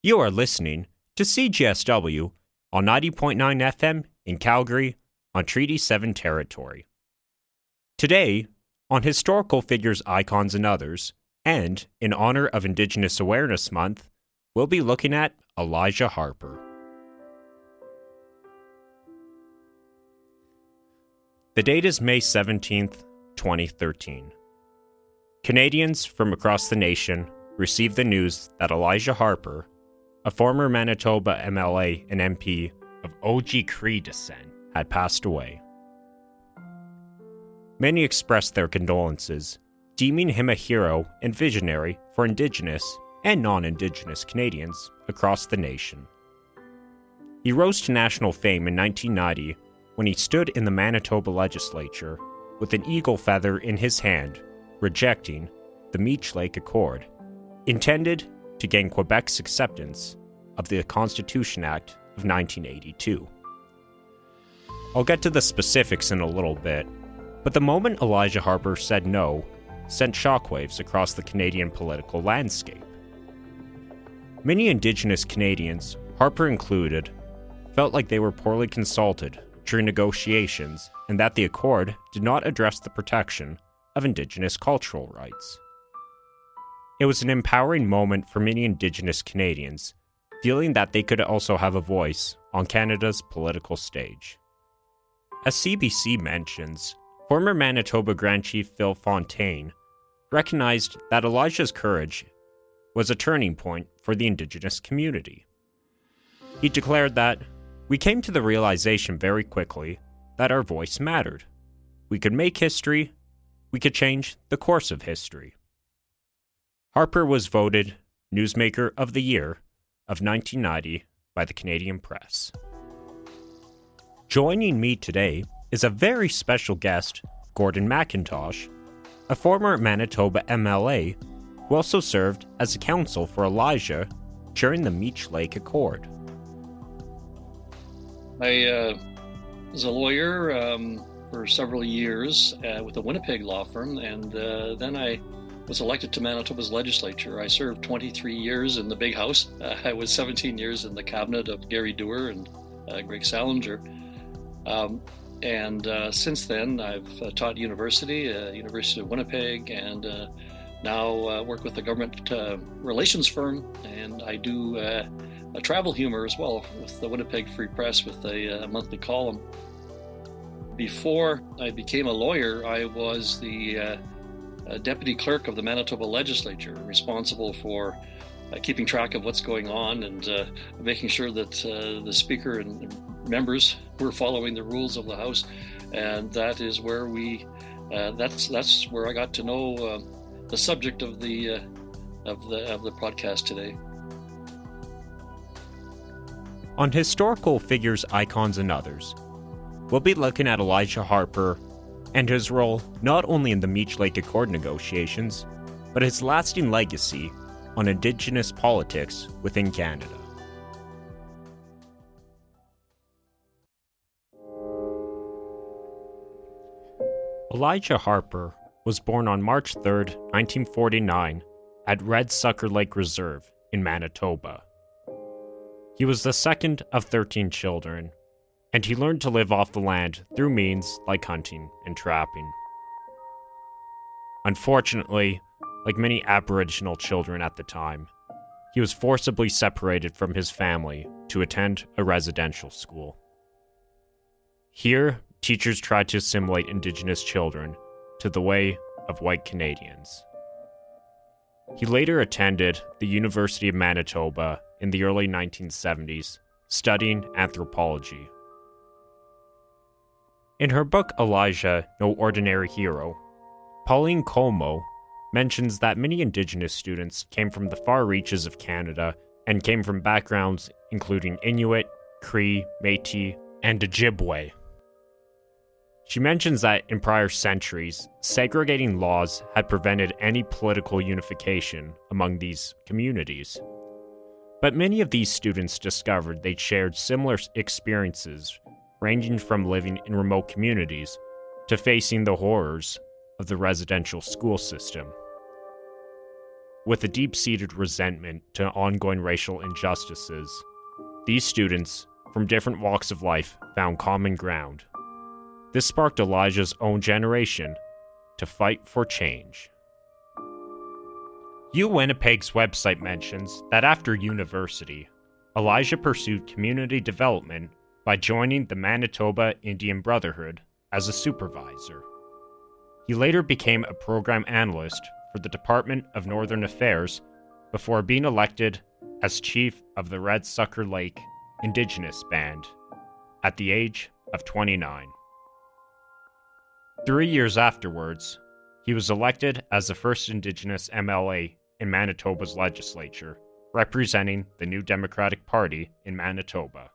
You are listening to CGSW on 90.9 FM in Calgary on Treaty 7 territory. Today, on Historical Figures, Icons, and Others, and in honor of Indigenous Awareness Month, we'll be looking at Elijah Harper. The date is May 17th, 2013. Canadians from across the nation received the news that Elijah Harper, a former Manitoba MLA and MP of OG Cree descent, had passed away. Many expressed their condolences, deeming him a hero and visionary for Indigenous and non-Indigenous Canadians across the nation. He rose to national fame in 1990 when he stood in the Manitoba legislature with an eagle feather in his hand, rejecting the Meech Lake Accord, intended to gain Quebec's acceptance of the Constitution Act of 1982. I'll get to the specifics in a little bit, but the moment Elijah Harper said no sent shockwaves across the Canadian political landscape. Many Indigenous Canadians, Harper included, felt like they were poorly consulted during negotiations and that the Accord did not address the protection of Indigenous cultural rights. It was an empowering moment for many Indigenous Canadians, feeling that they could also have a voice on Canada's political stage. As CBC mentions, former Manitoba Grand Chief Phil Fontaine recognized that Elijah's courage was a turning point for the Indigenous community. He declared that, "We came to the realization very quickly that our voice mattered. We could make history. We could change the course of history." Harper was voted Newsmaker of the Year of 1990 by the Canadian Press. Joining me today is a very special guest, Gordon McIntosh, a former Manitoba MLA who also served as a counsel for Elijah during the Meech Lake Accord. I was a lawyer for several years with a Winnipeg law firm, and then I was elected to Manitoba's legislature. I served 23 years in the Big House. I was 17 years in the cabinet of Gary Dewar and Greg Salinger. And since then, I've taught University of Winnipeg, and now work with the government relations firm, and I do a travel humor as well with the Winnipeg Free Press with a monthly column. Before I became a lawyer, I was the deputy clerk of the Manitoba legislature, responsible for keeping track of what's going on and making sure that the speaker and members were following the rules of the House. And that is where that's where I got to know the subject of the podcast today. On Historical Figures, Icons, and Others, we'll be looking at Elijah Harper and his role not only in the Meech Lake Accord negotiations, but his lasting legacy on Indigenous politics within Canada. Elijah Harper was born on March 3, 1949, at Red Sucker Lake Reserve in Manitoba. He was the second of 13 children, and he learned to live off the land through means like hunting and trapping. Unfortunately, like many Aboriginal children at the time, he was forcibly separated from his family to attend a residential school. Here, teachers tried to assimilate Indigenous children to the way of white Canadians. He later attended the University of Manitoba in the early 1970s, studying anthropology. In her book Elijah, No Ordinary Hero, Pauline Como mentions that many Indigenous students came from the far reaches of Canada and came from backgrounds including Inuit, Cree, Métis, and Ojibwe. She mentions that in prior centuries, segregating laws had prevented any political unification among these communities. But many of these students discovered they shared similar experiences, ranging from living in remote communities to facing the horrors of the residential school system. With a deep-seated resentment to ongoing racial injustices, these students from different walks of life found common ground. This sparked Elijah's own generation to fight for change. Winnipeg's website mentions that after university, Elijah pursued community development by joining the Manitoba Indian Brotherhood as a supervisor. He later became a program analyst for the Department of Northern Affairs before being elected as chief of the Red Sucker Lake Indigenous Band at the age of 29. 3 years afterwards, he was elected as the first Indigenous MLA in Manitoba's legislature, representing the New Democratic Party in Manitoba.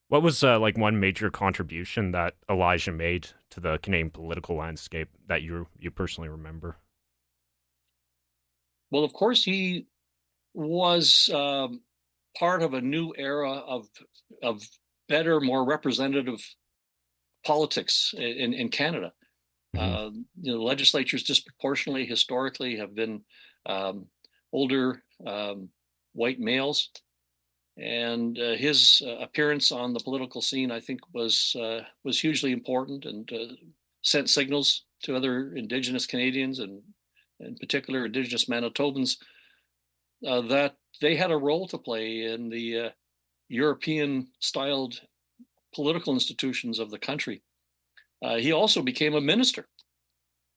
What was one major contribution that Elijah made to the Canadian political landscape that you personally remember? Well, of course, he was part of a new era of better, more representative politics in Canada. Mm-hmm. Legislatures disproportionately, historically, have been older white males. And his appearance on the political scene, I think, was hugely important and sent signals to other Indigenous Canadians and, in particular, Indigenous Manitobans that they had a role to play in the European-styled political institutions of the country. He also became a minister.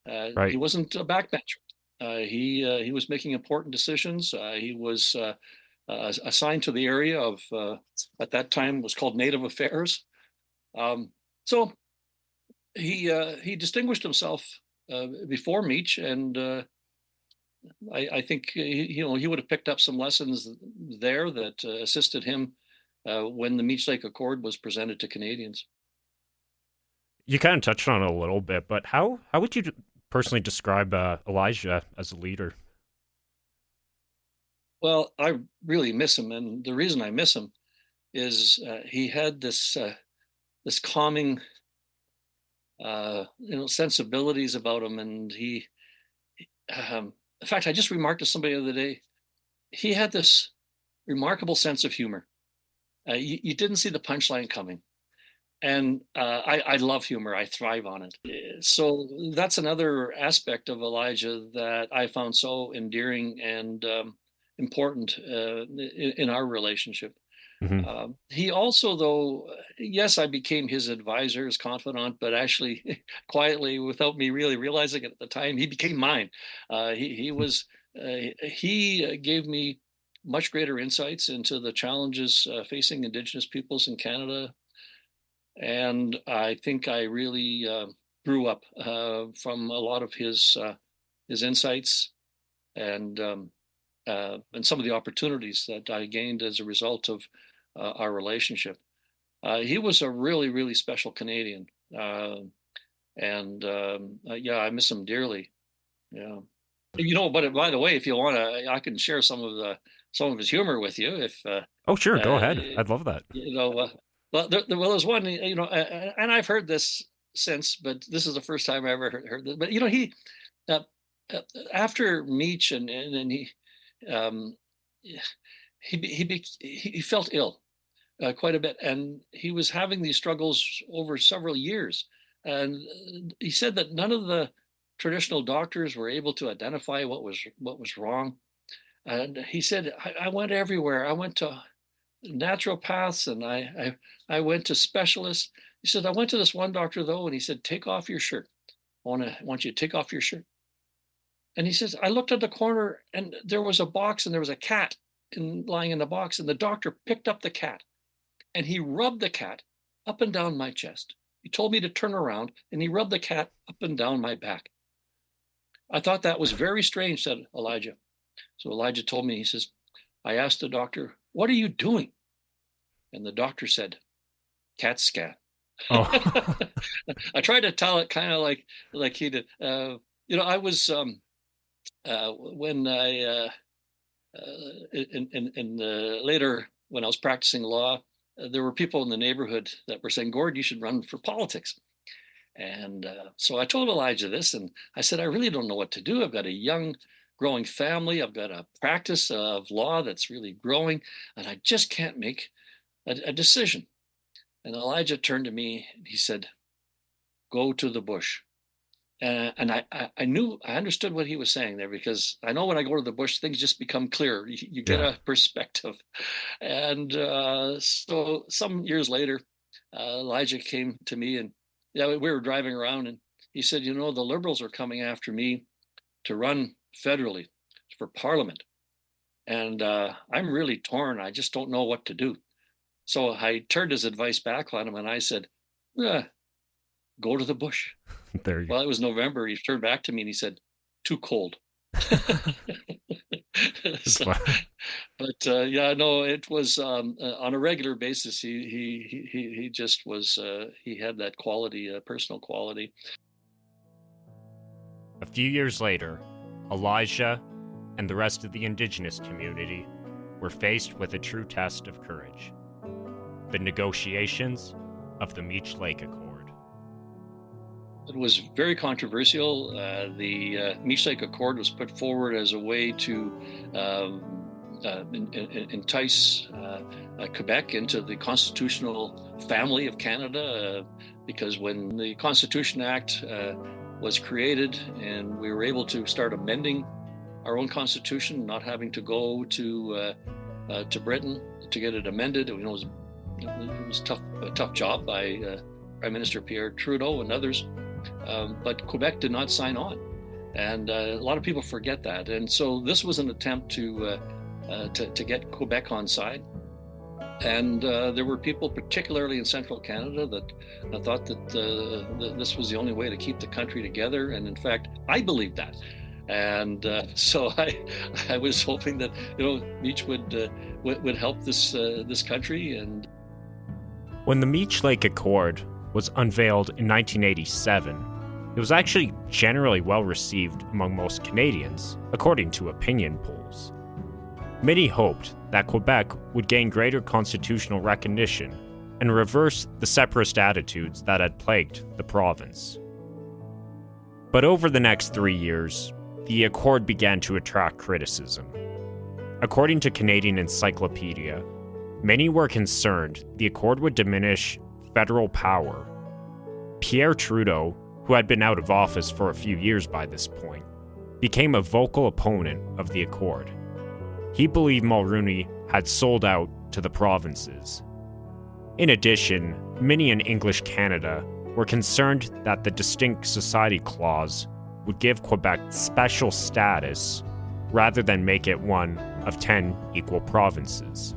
Right. He wasn't a backbencher. He was making important decisions. He was assigned to the area of, at that time, was called Native Affairs. So he distinguished himself before Meech, and I think he would have picked up some lessons there that assisted him when the Meech Lake Accord was presented to Canadians. You kind of touched on it a little bit, but how would you personally describe Elijah as a leader? Well, I really miss him, and the reason I miss him is he had this calming, sensibilities about him, and he, in fact, I just remarked to somebody the other day, he had this remarkable sense of humor. You didn't see the punchline coming, and I love humor. I thrive on it. So that's another aspect of Elijah that I found so endearing and important in our relationship. Mm-hmm. He also, though, yes, I became his advisor, his confidant, but actually, quietly, without me really realizing it at the time, he became mine. He gave me much greater insights into the challenges facing Indigenous peoples in Canada, and I think I really grew up from a lot of his insights and some of the opportunities that I gained as a result of our relationship. He was a really, really special Canadian, and I miss him dearly. Yeah, but by the way, if you want to, I can share some of his humor with you. If oh, sure, go ahead. I'd love that. Well, there's one, and I've heard this since, but this is the first time I ever heard this. But he after Meech and he felt ill quite a bit, and he was having these struggles over several years. And he said that none of the traditional doctors were able to identify what was wrong. And he said, I went everywhere. I went to naturopaths and I went to specialists. He said, I went to this one doctor though, and he said, take off your shirt. I want you to take off your shirt. And he says, I looked at the corner and there was a box and there was a cat lying in the box, and the doctor picked up the cat and he rubbed the cat up and down my chest. He told me to turn around and he rubbed the cat up and down my back. I thought that was very strange, said Elijah. So Elijah told me, he says, I asked the doctor, what are you doing? And the doctor said, cat scan. Oh. I tried to tell it kind of like he did. I was when I later when I was practicing law, there were people in the neighborhood that were saying, Gord, you should run for politics. And so I told Elijah this, and I said, I really don't know what to do. I've got a young, growing family. I've got a practice of law that's really growing, and I just can't make a decision. And Elijah turned to me and he said, go to the bush. And I knew, I understood what he was saying there, because I know when I go to the bush, things just become clear. You get Yeah. a perspective. And so some years later, Elijah came to me, and yeah, we were driving around, and he said, you know, the Liberals are coming after me to run federally for Parliament. And I'm really torn. I just don't know what to do. So I turned his advice back on him, and I said, go to the bush. There you Well, it was November. He turned back to me and he said, too cold. It's So, fun. but yeah, no, it was on a regular basis. He just was. He had that quality, personal quality. A few years later, Elijah and the rest of the Indigenous community were faced with a true test of courage: the negotiations of the Meech Lake Accord. It was very controversial. The Meech Lake Accord was put forward as a way to entice Quebec into the constitutional family of Canada, because when the Constitution Act was created and we were able to start amending our own constitution, not having to go to Britain to get it amended, it was a tough job by Prime Minister Pierre Trudeau and others. But Quebec did not sign on, and a lot of people forget that. And so this was an attempt to get Quebec on side. And there were people, particularly in central Canada, that thought that this was the only way to keep the country together. And in fact, I believed that. And so I was hoping that Meech would help this country. And When the Meech Lake Accord was unveiled in 1987, it was actually generally well received among most Canadians, according to opinion polls. Many hoped that Quebec would gain greater constitutional recognition and reverse the separatist attitudes that had plagued the province. But over the next 3 years, the Accord began to attract criticism. According to Canadian Encyclopedia, many were concerned the Accord would diminish federal power. Pierre Trudeau, who had been out of office for a few years by this point, became a vocal opponent of the Accord. He believed Mulroney had sold out to the provinces. In addition, many in English Canada were concerned that the Distinct Society Clause would give Quebec special status rather than make it one of 10 equal provinces.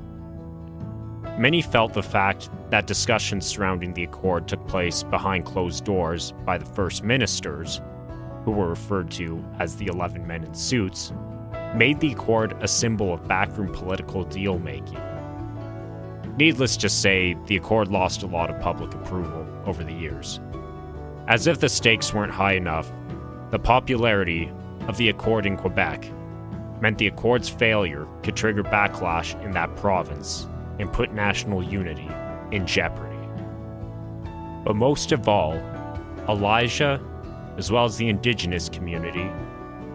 Many felt the fact that discussions surrounding the Accord took place behind closed doors by the First Ministers, who were referred to as the 11 men in suits, made the Accord a symbol of backroom political deal-making. Needless to say, the Accord lost a lot of public approval over the years. As if the stakes weren't high enough, the popularity of the Accord in Quebec meant the Accord's failure could trigger backlash in that province and put national unity in jeopardy. But most of all, Elijah, as well as the Indigenous community,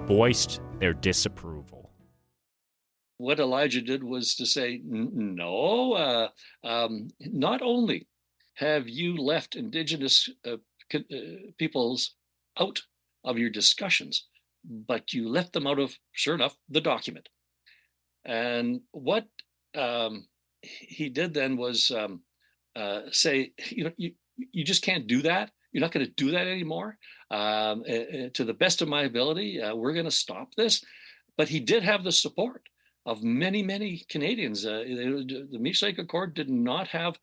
voiced their disapproval. what Elijah did was to say, no, not only have you left Indigenous peoples out of your discussions, but you left them out of, sure enough, the document. And what he did then was say, you just can't do that. You're not going to do that anymore. To the best of my ability, we're going to stop this. But he did have the support of many, many Canadians. The Meech Lake Accord did not have,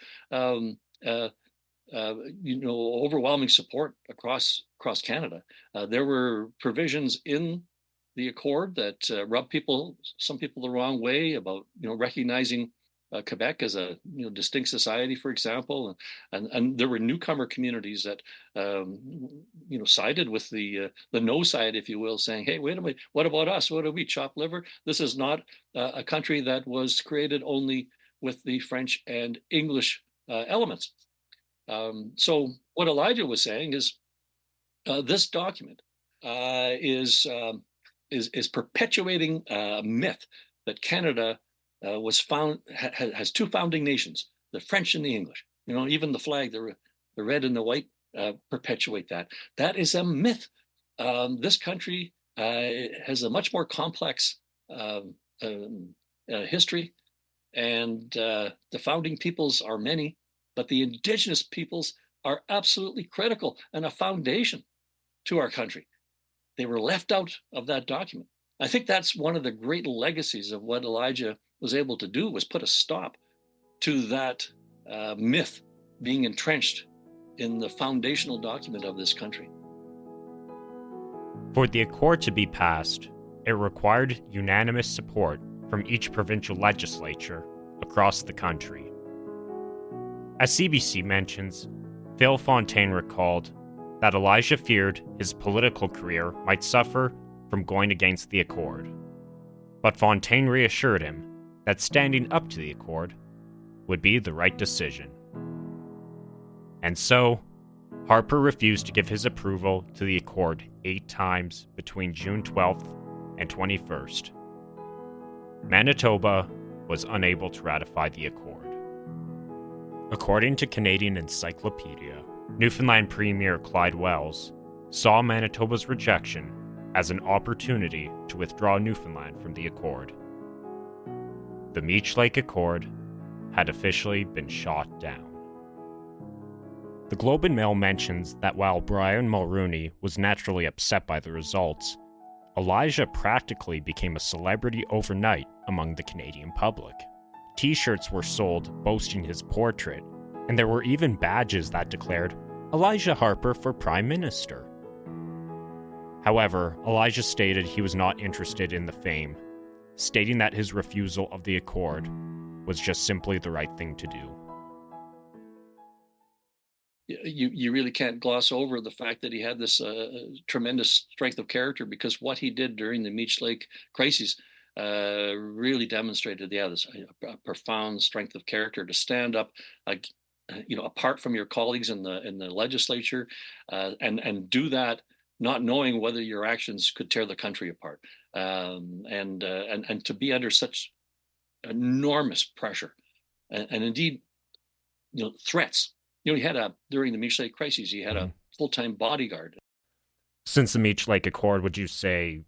overwhelming support across Canada. There were provisions in the Accord that rubbed some people the wrong way about, recognizing Quebec as a distinct society, for example, and there were newcomer communities that sided with the no side, if you will, saying, "Hey, wait a minute, what about us? What are we, chopped liver? This is not a country that was created only with the French and English elements." So what Elijah was saying is, This document is perpetuating a myth that Canada has two founding nations, the French and the English. Even the flag, the red and the white, perpetuate that. That is a myth. This country has a much more complex history, and the founding peoples are many, but the Indigenous peoples are absolutely critical and a foundation to our country. They were left out of that document. I think that's one of the great legacies of what Elijah was able to do, was put a stop to that myth being entrenched in the foundational document of this country. For the Accord to be passed, it required unanimous support from each provincial legislature across the country. As CBC mentions, Phil Fontaine recalled that Elijah feared his political career might suffer from going against the Accord. But Fontaine reassured him that standing up to the Accord would be the right decision. And so, Harper refused to give his approval to the Accord 8 times between June 12th and 21st. Manitoba was unable to ratify the Accord. According to Canadian Encyclopedia, Newfoundland Premier Clyde Wells saw Manitoba's rejection as an opportunity to withdraw Newfoundland from the Accord. The Meech Lake Accord had officially been shot down. The Globe and Mail mentions that while Brian Mulrooney was naturally upset by the results, Elijah practically became a celebrity overnight among the Canadian public. T-shirts were sold boasting his portrait, and there were even badges that declared Elijah Harper for Prime Minister. However, Elijah stated he was not interested in the fame, stating that his refusal of the Accord was just simply the right thing to do. You really can't gloss over the fact that he had this tremendous strength of character, because what he did during the Meech Lake crises really demonstrated, this profound strength of character to stand up, apart from your colleagues in the legislature, and do that, not knowing whether your actions could tear the country apart, and to be under such enormous pressure, and indeed, threats. He had during the Meech Lake crises, he had a full-time bodyguard. Since the Meech Lake Accord, would you say,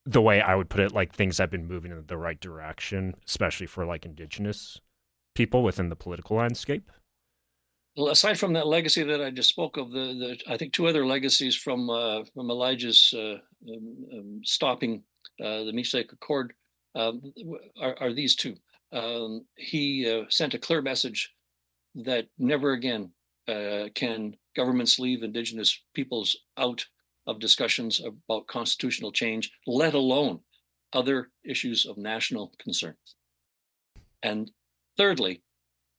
the way I would put it, like, things have been moving in the right direction, especially for like Indigenous people within the political landscape? Well, aside from that legacy that I just spoke of, I think 2 other legacies from Elijah's stopping the Meech Lake Accord are these 2. He sent a clear message that never again can governments leave Indigenous peoples out of discussions about constitutional change, let alone other issues of national concern. And thirdly,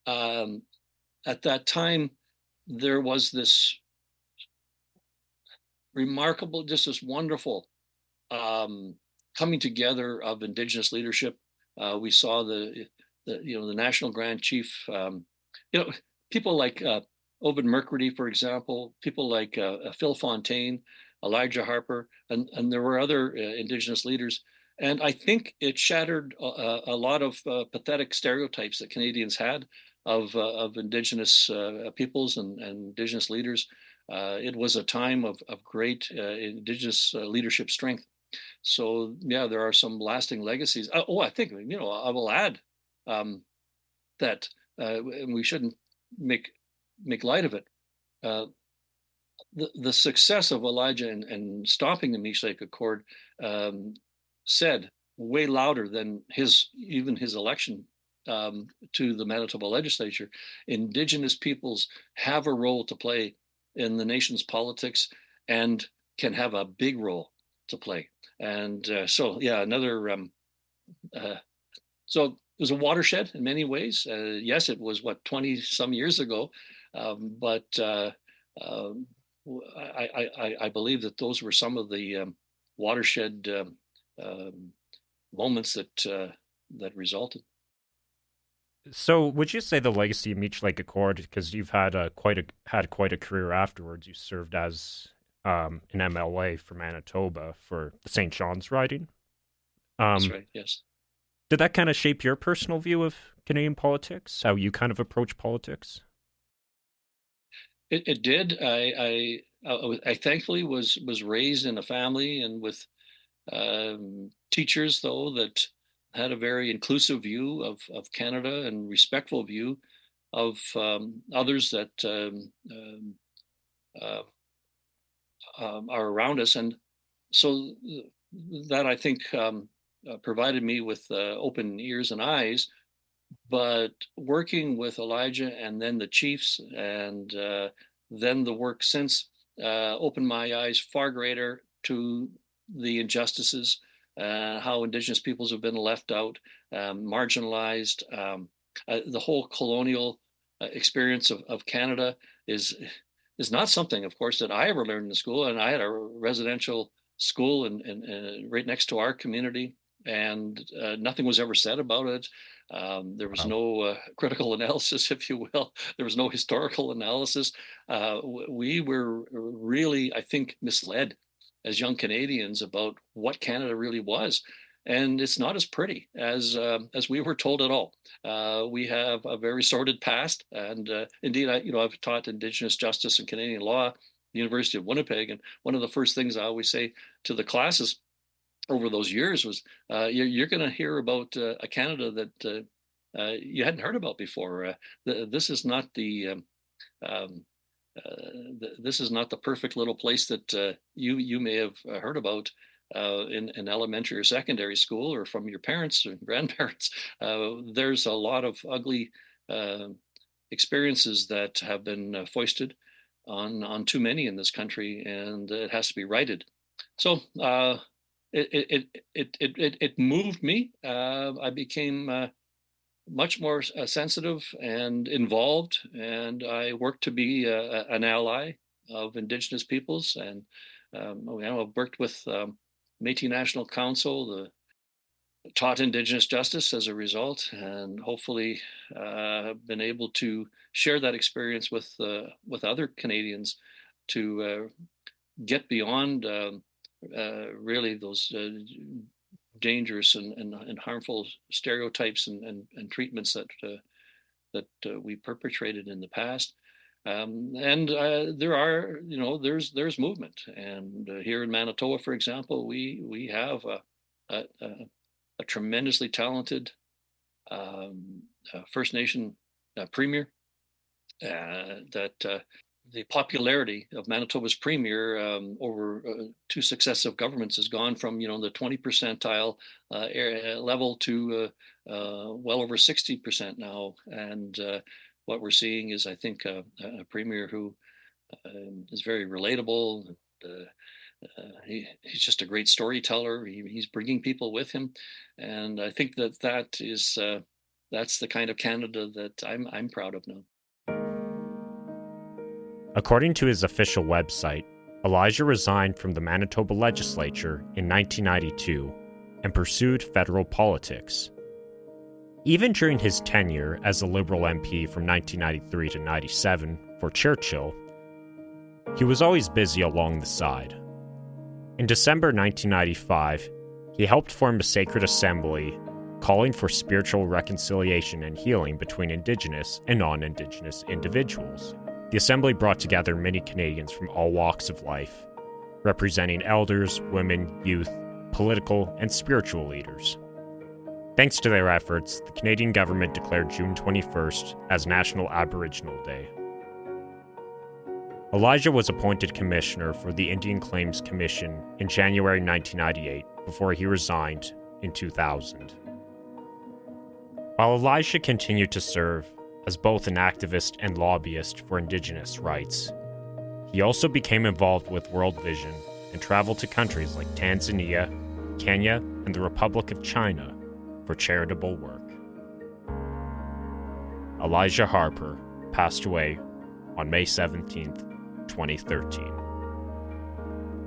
at that time, there was this remarkable, just this wonderful coming together of Indigenous leadership. We saw the National Grand Chief, people like Ovid Mercredi, for example, people like Phil Fontaine, Elijah Harper, and there were other Indigenous leaders. And I think it shattered a lot of pathetic stereotypes that Canadians had of Indigenous peoples and Indigenous leaders. It was a time of great Indigenous leadership strength. So, there are some lasting legacies. I think, I will add that we shouldn't make light of it. The success of Elijah in stopping the Meech Lake Accord said way louder than his election to the Manitoba legislature. Indigenous peoples have a role to play in the nation's politics and can have a big role to play. And so it was a watershed in many ways. Yes, it was 20 some years ago, but I believe that those were some of the watershed moments that resulted. So, would you say the legacy of Meech Lake Accord, because you've had quite a career afterwards? You served as an MLA for Manitoba for the St. John's riding. That's Um, right. Yes, did that kind of shape your personal view of Canadian politics? How you kind of approach politics? it did. I thankfully was raised in a family and with teachers though that had a very inclusive view of Canada and respectful view of others that uh, are around us, and so that I think provided me with open ears and eyes. But working with Elijah and then the chiefs and then the work since opened my eyes far greater to the injustices, how Indigenous peoples have been left out, marginalized. The whole colonial experience of Canada is is not something, of course, that I ever learned in school. And I had a residential school right next to our community, and nothing was ever said about it. There was Wow. no critical analysis, if you will. There was no historical analysis. We were really, I think, misled as young Canadians about what Canada really was. And it's not as pretty as we were told at all. We have a very sordid past, and indeed, I've taught Indigenous justice and Canadian law at the University of Winnipeg, and one of the first things I always say to the classes over those years was, you're going to hear about a Canada that you hadn't heard about before. This is not um, this is not the perfect little place that you may have heard about in elementary or secondary school or from your parents or grandparents. There's a lot of ugly uh, experiences that have been foisted on too many in this country, and it has to be righted. So it moved me. I became much more sensitive and involved, and I worked to be an ally of Indigenous peoples. And I've worked with Métis National Council, taught Indigenous justice as a result, and hopefully have been able to share that experience with other Canadians to get beyond really those dangerous and harmful stereotypes and treatments that we perpetrated in the past. And there's movement, and here in Manitoba, for example, we have a tremendously talented First Nation premier that the popularity of Manitoba's premier over two successive governments has gone from the 20 percentile level to well over 60% now. And what we're seeing is, I think, a premier who is very relatable. He's just a great storyteller. He's bringing people with him, and I think that's the kind of Canada that I'm proud of now. According to his official website, Elijah resigned from the Manitoba legislature in 1992 and pursued federal politics. Even during his tenure as a Liberal MP from 1993 to 97 for Churchill, he was always busy along the side. In December 1995, he helped form a sacred assembly calling for spiritual reconciliation and healing between Indigenous and non-Indigenous individuals. The assembly brought together many Canadians from all walks of life, representing elders, women, youth, political, and spiritual leaders. Thanks to their efforts, the Canadian government declared June 21st as National Aboriginal Day. Elijah was appointed commissioner for the Indian Claims Commission in January 1998 before he resigned in 2000. While Elijah continued to serve as both an activist and lobbyist for Indigenous rights, he also became involved with World Vision and traveled to countries like Tanzania, Kenya, and the Republic of China for charitable work. Elijah Harper passed away on May 17, 2013.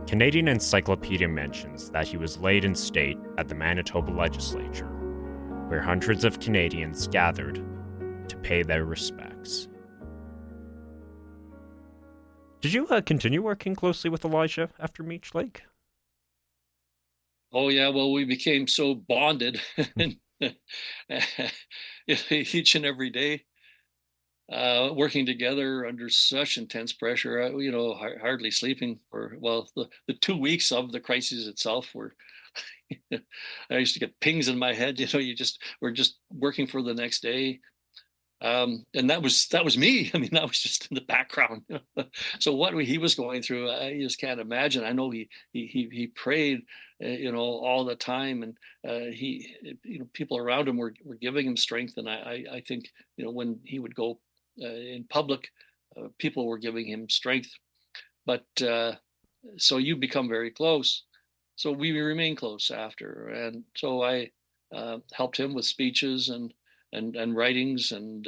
Canadian Encyclopedia mentions that he was laid in state at the Manitoba legislature, where hundreds of Canadians gathered to pay their respects. Did you continue working closely with Elijah after Meech Lake? Oh yeah, well, we became so bonded each and every day, working together under such intense pressure. Hardly sleeping for the 2 weeks of the crisis itself were. I used to get pings in my head. We're just working for the next day. And that was me. I mean, that was just in the background. So what he was going through, I just can't imagine. I know he prayed, all the time, and people around him were giving him strength. And I think, when he would go in public, people were giving him strength. But so you become very close. So we remain close after, and so I helped him with speeches and writings, and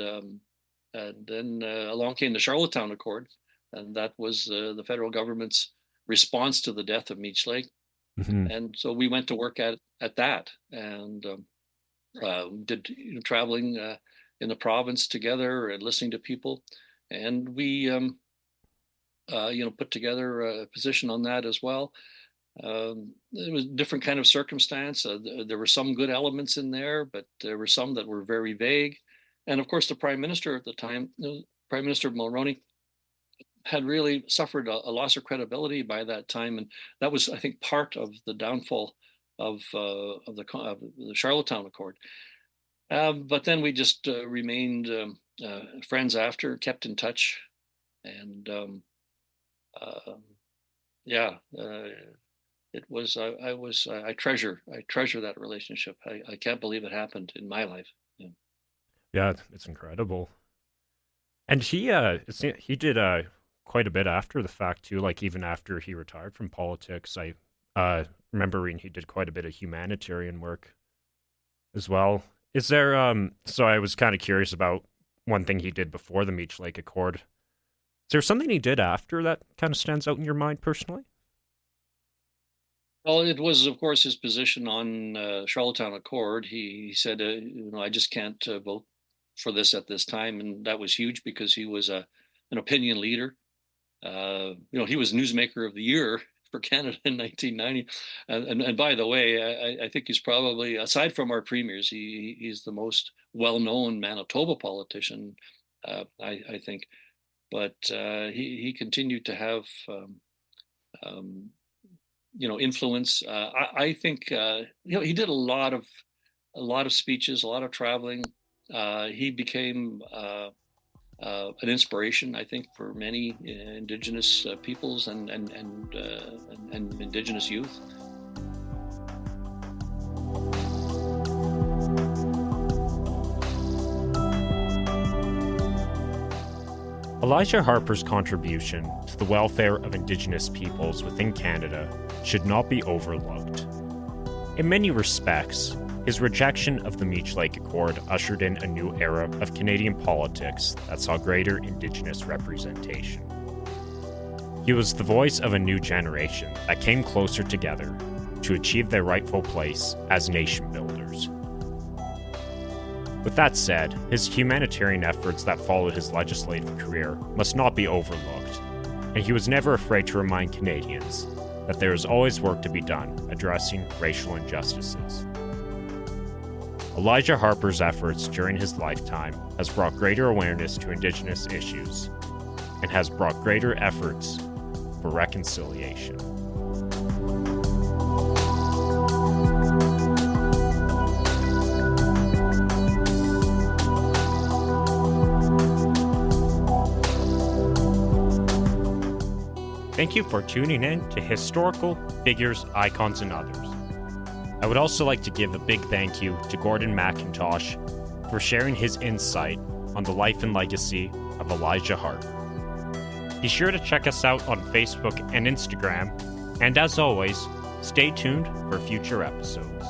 then along came the Charlottetown Accord, and that was the federal government's response to the death of Meech Lake. Mm-hmm. And so we went to work at that, and did traveling in the province together and listening to people, and we put together a position on that as well. It was a different kind of circumstance. There were some good elements in there, but there were some that were very vague. And of course, the Prime Minister at the time, Prime Minister Mulroney, had really suffered a loss of credibility by that time, and that was, I think, part of the downfall of the Charlottetown Accord. But then we just remained friends after, kept in touch, and it was I treasure that relationship. I can't believe it happened in my life. Yeah, it's incredible. And he did quite a bit after the fact too. Like even after he retired from politics, I remember reading he did quite a bit of humanitarian work as well. Is there so I was kind of curious about one thing he did before the Meech Lake Accord. Is there something he did after that kind of stands out in your mind personally? Well, it was, of course, his position on Charlottetown Accord. He said, I just can't vote for this at this time, and that was huge because he was an opinion leader. He was Newsmaker of the Year for Canada in 1990, and by the way, I think he's probably, aside from our premiers, he's the most well-known Manitoba politician, I think. But he continued to have influence. I think he did a lot of speeches, a lot of traveling. He became an inspiration, I think, for many Indigenous peoples and Indigenous youth. Elijah Harper's contribution to the welfare of Indigenous peoples within Canada should not be overlooked. In many respects, his rejection of the Meech Lake Accord ushered in a new era of Canadian politics that saw greater Indigenous representation. He was the voice of a new generation that came closer together to achieve their rightful place as nation builders. With that said, his humanitarian efforts that followed his legislative career must not be overlooked, and he was never afraid to remind Canadians that there is always work to be done addressing racial injustices. Elijah Harper's efforts during his lifetime has brought greater awareness to Indigenous issues and has brought greater efforts for reconciliation. Thank you for tuning in to Historical Figures, Icons, and Others. I would also like to give a big thank you to Gordon McIntosh for sharing his insight on the life and legacy of Elijah Harper. Be sure to check us out on Facebook and Instagram, and as always, stay tuned for future episodes.